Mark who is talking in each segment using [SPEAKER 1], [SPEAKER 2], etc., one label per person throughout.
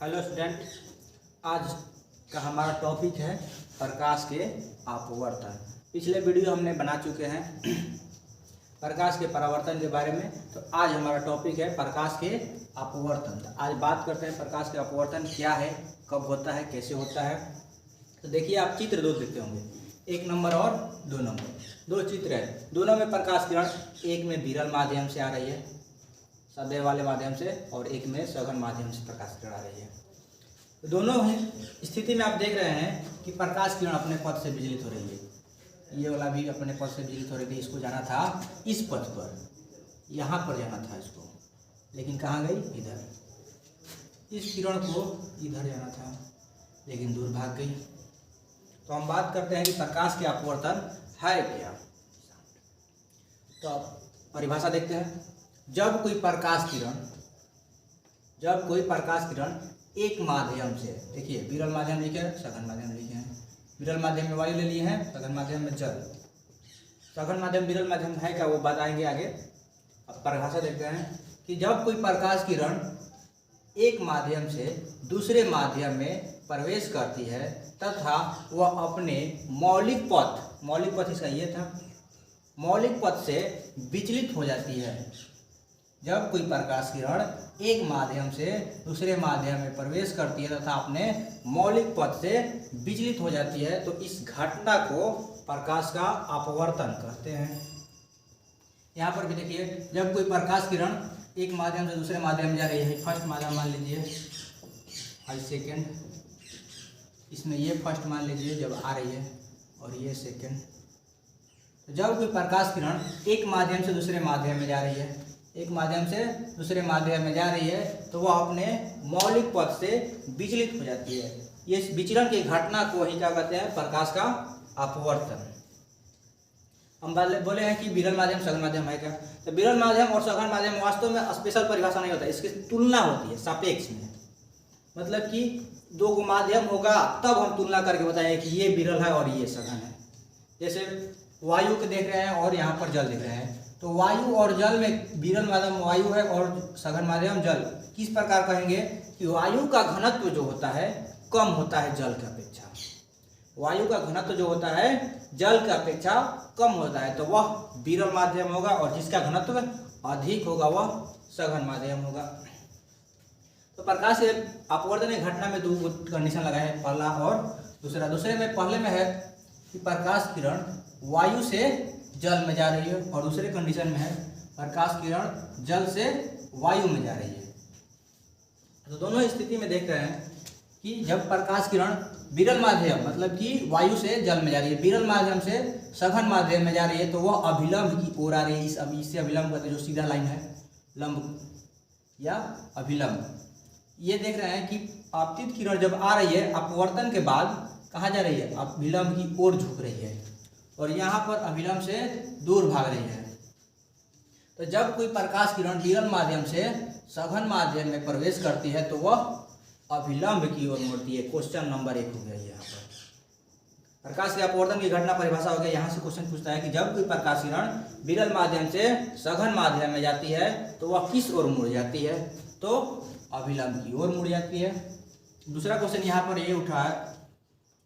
[SPEAKER 1] Hello student, आज का हमारा टॉपिक है प्रकाश के अपवर्तन। पिछले वीडियो हमने बना चुके हैं प्रकाश के परावर्तन के बारे में। तो आज हमारा टॉपिक है प्रकाश के अपवर्तन। आज बात करते हैं प्रकाश के अपवर्तन क्या है, कब होता है, कैसे होता है। तो देखिए, आप चित्र दो देखते होंगे, 1 नंबर और 2 नंबर, दो चित्र है। दोनों में प्रकाश किरण, एक में विरल माध्यम से आ रही है, सदैव वाले माध्यम से, और एक में सघन माध्यम से प्रकाश किरण आ रही है। तो दोनों ही स्थिति में आप देख रहे हैं कि प्रकाश किरण अपने पथ से विचलित हो रही है। ये वाला भी अपने पथ से विचलित हो रही थी। इसको जाना था इस पथ पर, यहाँ पर जाना था इसको, लेकिन कहाँ गई? इधर। इस किरण को इधर जाना था, लेकिन दूर भाग गई। तो हम बात करते हैं कि प्रकाश के अपवर्तन है क्या। तो अब परिभाषा देखते हैं। जब कोई प्रकाश किरण एक माध्यम से, देखिए विरल माध्यम लिखे हैं, सघन माध्यम लिखे हैं। विरल माध्यम में वायु ले लिए हैं, सघन माध्यम में जल। सघन माध्यम विरल माध्यम है क्या, वो बताएंगे आगे। अब परिभाषा देखते हैं कि जब कोई प्रकाश किरण एक माध्यम से दूसरे माध्यम में प्रवेश करती है तथा वह अपने मौलिक पथ इसका ये था, मौलिक पथ से विचलित हो जाती है। जब कोई प्रकाश किरण एक माध्यम से दूसरे माध्यम में प्रवेश करती है तथा अपने मौलिक पथ से विचलित हो जाती है, तो इस घटना को प्रकाश का अपवर्तन कहते हैं। यहाँ पर भी देखिए, जब कोई प्रकाश किरण एक माध्यम से दूसरे माध्यम में जा रही है, फर्स्ट माध्यम मान लीजिए, सेकेंड, इसमें ये फर्स्ट मान लीजिए जब आ रही है, और ये सेकेंड। तो जब कोई प्रकाश किरण एक माध्यम से दूसरे माध्यम में जा रही है, एक माध्यम से दूसरे माध्यम में जा रही है, तो वह अपने मौलिक पथ से विचलित हो जाती है। ये विचलन की घटना को ही क्या कहते हैं? प्रकाश का अपवर्तन। हम बोले हैं कि विरल माध्यम सघन माध्यम है क्या। तो विरल माध्यम और सघन माध्यम वास्तव में स्पेशल परिभाषा नहीं होता, इसकी तुलना होती है सापेक्ष में। मतलब कि दो माध्यम होगा तब हम तुलना करके बताएं कि ये विरल है और ये सघन है। जैसे वायु के देख रहे हैं और यहाँ पर जल देख रहे हैं, तो वायु और जल में विरल माध्यम वायु है और सघन माध्यम जल। किस प्रकार कहेंगे कि वायु का घनत्व जो होता है कम होता है जल की अपेक्षा। वायु का घनत्व जो होता है जल की अपेक्षा कम होता है, तो वह विरल माध्यम होगा, और जिसका घनत्व अधिक होगा वह सघन माध्यम होगा। तो प्रकाश के अपवर्तन घटना में 2 कंडीशन लगाए हैं, पहला और दूसरा। दूसरे में, पहले में है कि प्रकाश किरण वायु से जल में जा रही है, और दूसरे कंडीशन में है प्रकाश किरण जल से वायु में जा रही है। तो दोनों स्थिति में देख रहे हैं कि जब प्रकाश किरण विरल माध्यम, मतलब कि वायु से जल में जा रही है, विरल माध्यम से सघन माध्यम में जा रही है, तो वह अभिलंब की ओर आ रही है। इससे अभिलंब कहते हैं, जो सीधा लाइन है, लंब या अभिलंब। ये देख रहे हैं कि आपतित किरण जब आ रही है अपवर्तन के बाद कहाँ जा रही है? अभिलंब की ओर झुक रही है, और यहाँ पर अभिलंब से दूर भाग रही है। तो जब कोई प्रकाश किरण विरल माध्यम से सघन माध्यम में प्रवेश करती है, तो वह अभिलंब की ओर मुड़ती है। क्वेश्चन नंबर 1 हो गया यहाँ पर। प्रकाश के अपवर्तन की घटना परिभाषा हो गया। यहाँ से क्वेश्चन पूछता है कि जब कोई प्रकाश किरण विरल माध्यम से सघन माध्यम में जाती है, तो वह किस ओर मुड़ जाती है? तो अभिलंब की ओर मुड़ जाती है। दूसरा क्वेश्चन यहाँ पर ये उठा है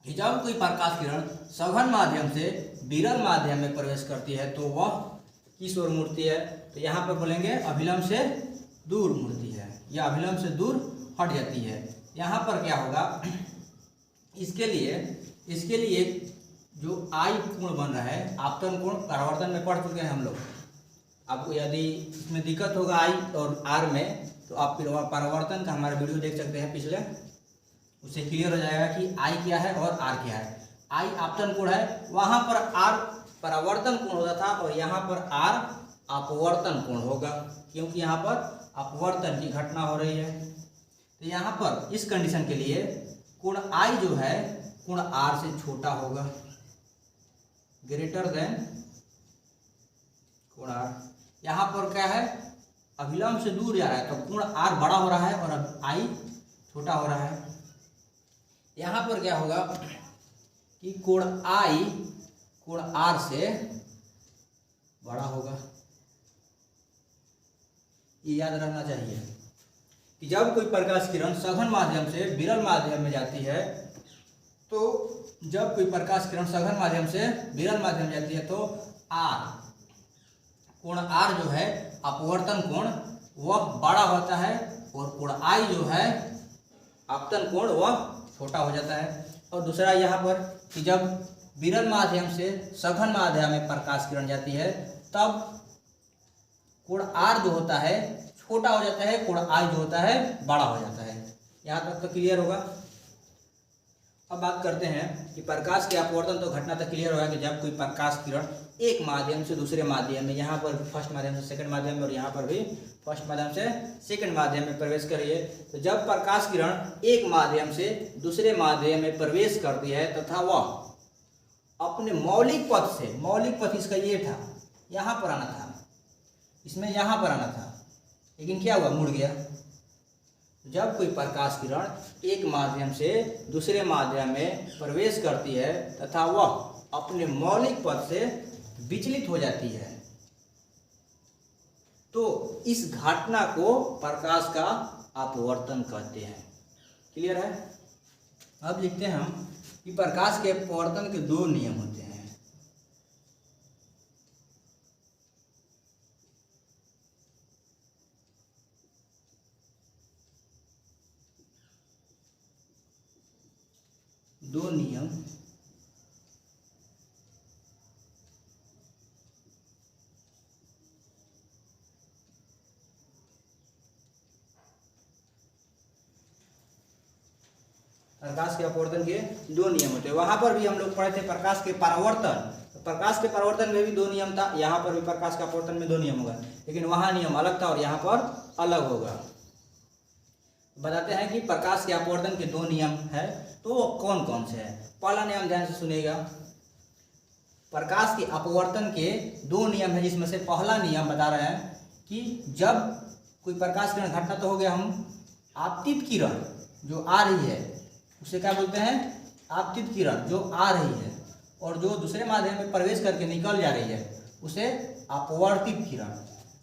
[SPEAKER 1] कि जब कोई प्रकाश किरण सघन माध्यम से विरल माध्यम में प्रवेश करती है, तो वह किस ओर मुड़ती है? तो यहाँ पर बोलेंगे अभिलंब से दूर मुड़ती है, या अभिलंब से दूर हट जाती है। यहाँ पर क्या होगा? इसके लिए जो आई कोण बन रहा है, आपतन कोण, परावर्तन में पढ़ चुके हैं हम लोग। आपको यदि इसमें दिक्कत होगा आई और आर में, तो आप परावर्तन का हमारा वीडियो देख सकते हैं पिछले, उससे क्लियर हो जाएगा कि आई क्या है और आर क्या है। आई आपतन कोण है, वहां पर आर परावर्तन कोण होता था, और यहाँ पर आर अपवर्तन कोण होगा, क्योंकि यहाँ पर अपवर्तन की घटना हो रही है। तो यहाँ पर इस कंडीशन के लिए कोण आई जो है कोण आर से छोटा होगा, ग्रेटर देन कोण आर। यहाँ पर क्या है? अभिलंब से दूर जा रहा है, तो कोण आर बड़ा हो रहा है और अब आई छोटा हो रहा है। यहाँ पर क्या होगा कि कोण आई कोण आर से बड़ा होगा। ये याद रखना चाहिए। कि जब कोई प्रकाश किरण सघन माध्यम से विरल माध्यम में जाती है, तो जब कोई प्रकाश किरण सघन माध्यम से विरल माध्यम में जाती है तो कोण आर जो है अपवर्तन कोण वह बड़ा होता है और कोण आई जो है आपतन कोण वह छोटा हो जाता है। और दूसरा यहाँ पर कि जब विरल माध्यम से सघन माध्यम में प्रकाश किरण जाती है तब कोण आर जो होता है छोटा हो जाता है, कोण आई जो होता है बड़ा हो जाता है। यहाँ तक तो क्लियर होगा। अब बात करते हैं कि प्रकाश के अपवर्तन तो घटना तक क्लियर होगा कि जब कोई प्रकाश किरण एक माध्यम से दूसरे माध्यम में, यहाँ पर फर्स्ट माध्यम से सेकंड माध्यम में और यहाँ पर भी फर्स्ट माध्यम से सेकंड माध्यम में प्रवेश कर रही है, तो जब प्रकाश किरण एक माध्यम से दूसरे माध्यम में प्रवेश करती है तथा वह अपने मौलिक पथ इसका ये था, यहाँ पर आना था, इसमें यहाँ पर आना था, लेकिन क्या हुआ, मुड़ गया। जब कोई प्रकाश किरण एक माध्यम से दूसरे माध्यम में प्रवेश करती है तथा वह अपने मौलिक पथ से विचलित हो जाती है, तो इस घटना को प्रकाश का अपवर्तन कहते हैं। क्लियर है। अब लिखते हैं हम कि प्रकाश के अपवर्तन के दो नियम होते हैं। दो नियम प्रकाश के अपवर्तन के दो नियम होते हैं। वहां पर भी हम लोग पढ़े थे प्रकाश के परावर्तन, तो प्रकाश के परावर्तन में भी दो नियम था, यहाँ पर भी प्रकाश के अपवर्तन में दो नियम होगा, लेकिन वहां नियम अलग था और यहाँ पर अलग होगा। बताते हैं कि प्रकाश के अपवर्तन के दो नियम है, तो वो कौन कौन से हैं। पहला नियम ध्यान से सुनिएगा। प्रकाश के अपवर्तन के दो नियम है, जिसमें से पहला नियम बता रहे हैं कि जब कोई प्रकाश किरण घटना तो हो गया, हम आपतित किरण जो आ रही है उसे क्या बोलते हैं, आपतित किरण जो आ रही है, और जो दूसरे माध्यम में प्रवेश करके निकल जा रही है उसे अपवर्तित किरण।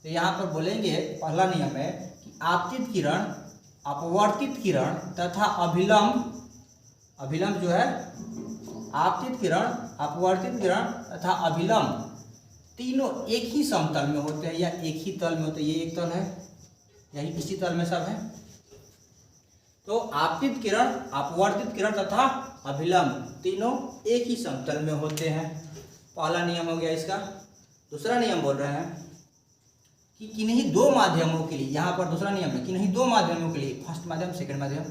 [SPEAKER 1] तो यहाँ पर बोलेंगे पहला नियम है कि आपतित किरण, अपवर्तित किरण तथा अभिलंब जो है, आपतित किरण, अपवर्तित किरण तथा अभिलंब तीनों एक ही समतल में होते हैं या एक ही तल में होते हैं। ये एक तल है, यही इसी तल में सब है। तो आपतित किरण, अपवर्तित किरण तथा अभिलंब तीनों एक ही समतल में होते हैं। पहला नियम हो गया इसका। दूसरा नियम बोल रहे हैं कि किन्हीं दो माध्यमों के लिए, यहाँ पर दूसरा नियम है किन्हीं दो माध्यमों के लिए, फर्स्ट माध्यम सेकंड माध्यम,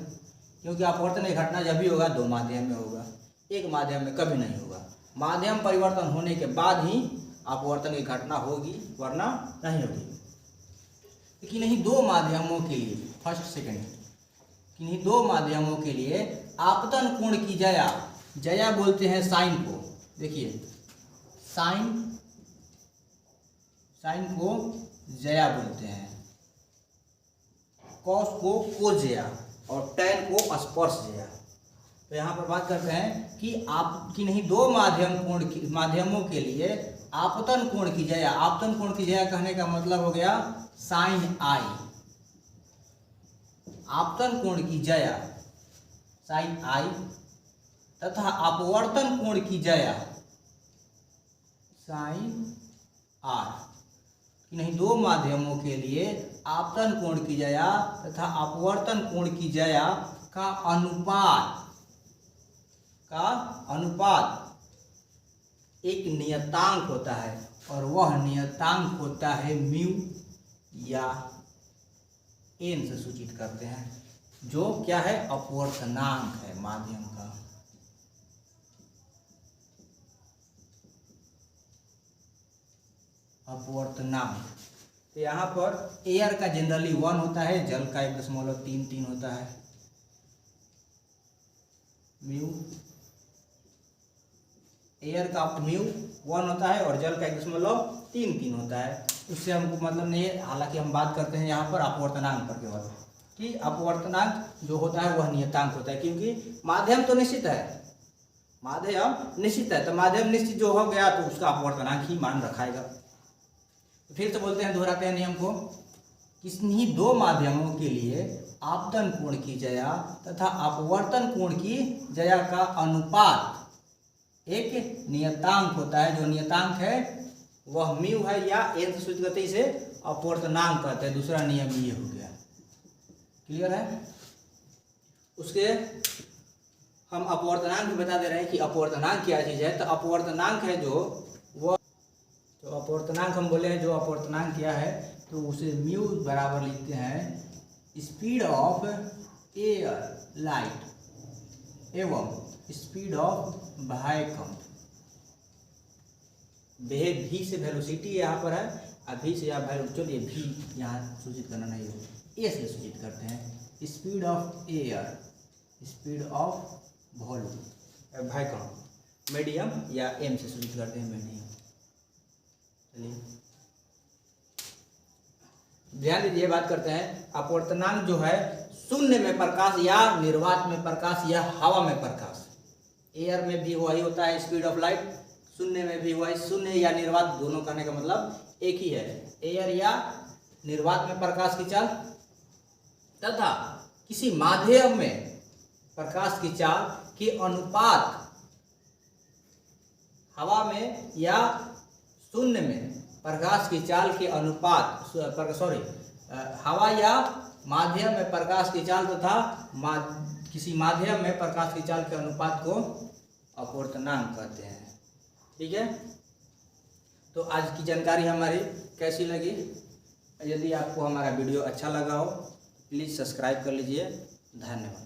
[SPEAKER 1] क्योंकि अपवर्तन की घटना जब भी होगा दो माध्यम में होगा, एक माध्यम में कभी नहीं होगा। माध्यम परिवर्तन होने के बाद ही अपवर्तन की घटना होगी, वरना नहीं होगी। किन्हीं दो माध्यमों के लिए, फर्स्ट सेकंड, किन्हीं दो माध्यमों के लिए आपतन कोण की जया बोलते हैं साइन को। देखिए साइन को जया बोलते हैं, कॉस को कोजया और टैन को स्पर्श जया। तो यहाँ पर बात करते हैं कि आप किन्हीं दो माध्यमों के लिए आपतन कोण की जया। आपतन कोण की जया कहने का मतलब हो गया साइन आई। आपतन कोण की जया साइन आई तथा अपवर्तन कोण की जया साइन आर। किन्हीं दो माध्यमों के लिए आपतन कोण की जया तथा अपवर्तन कोण की जया का अनुपात एक नियतांक होता है, और वह नियतांक होता है म्यू या एन से सूचित करते हैं, जो क्या है, अपवर्तनांक है माध्यम का। अपवर्तनांक। तो यहाँ पर एयर का जनरली 1 होता है, जल का 1.33 होता है। म्यू, एयर का म्यू 1 होता है और जल का 1.33 होता है। उससे हमको मतलब नहीं है, हालांकि हम बात करते हैं यहाँ पर अपवर्तनांक पर केवल, कि अपवर्तनांक जो होता है वह नियतांक होता है, क्योंकि माध्यम तो निश्चित है, माध्यम निश्चित है, तो माध्यम निश्चित जो हो गया तो उसका अपवर्तनांक ही मान रखाएगा। तो फिर से बोलते हैं, दोहराते हैं नियम को। किन्हीं दो माध्यमों के लिए आपतन कोण की ज्या तथा अपवर्तन कोण की ज्या का अनुपात एक नियतांक होता है। जो नियतांक है वह म्यू है या एन से सूचित करते इसे अपवर्तनांक कहते हैं। दूसरा नियम ये हो गया, क्लियर है। उसके हम अपवर्तनांक भी बता दे रहे हैं कि अपवर्तनांक क्या चीज़ है। तो अपवर्तनांक है जो वो, तो अपवर्तनांक हम बोले हैं जो अपवर्तनांक क्या है, तो उसे म्यू बराबर लिखते हैं स्पीड ऑफ एयर लाइट एवं स्पीड ऑफ वैक्यूम। भी से वेलोसिटी यहाँ पर है, अभी से यहाँ वैल्यू, चलिए भी यहाँ सूचित करना नहीं है, ए से सूचित करते हैं। Speed of air, speed of volume, vacuum, medium या एम से सूचित करते हैं मीडियम। चलिए ध्यान दीजिए, बात करते हैं अपवर्तनांक जो है शून्य में प्रकाश या निर्वात में प्रकाश या हवा में प्रकाश। एयर में भी वही होता है स्पीड ऑफ लाइट, शून्य में भी वही, शून्य या निर्वात दोनों करने का मतलब एक ही है। एयर या निर्वात में प्रकाश की चाल तथा किसी माध्यम में प्रकाश की चाल के अनुपात हवा में या शून्य में प्रकाश की चाल के अनुपात हवा या माध्यम में प्रकाश की चाल तथा किसी माध्यम में प्रकाश की चाल के अनुपात को अपवर्तनांक कहते हैं। ठीक है, तो आज की जानकारी हमारी कैसी लगी? यदि आपको हमारा वीडियो अच्छा लगा हो प्लीज़ सब्सक्राइब कर लीजिए। धन्यवाद।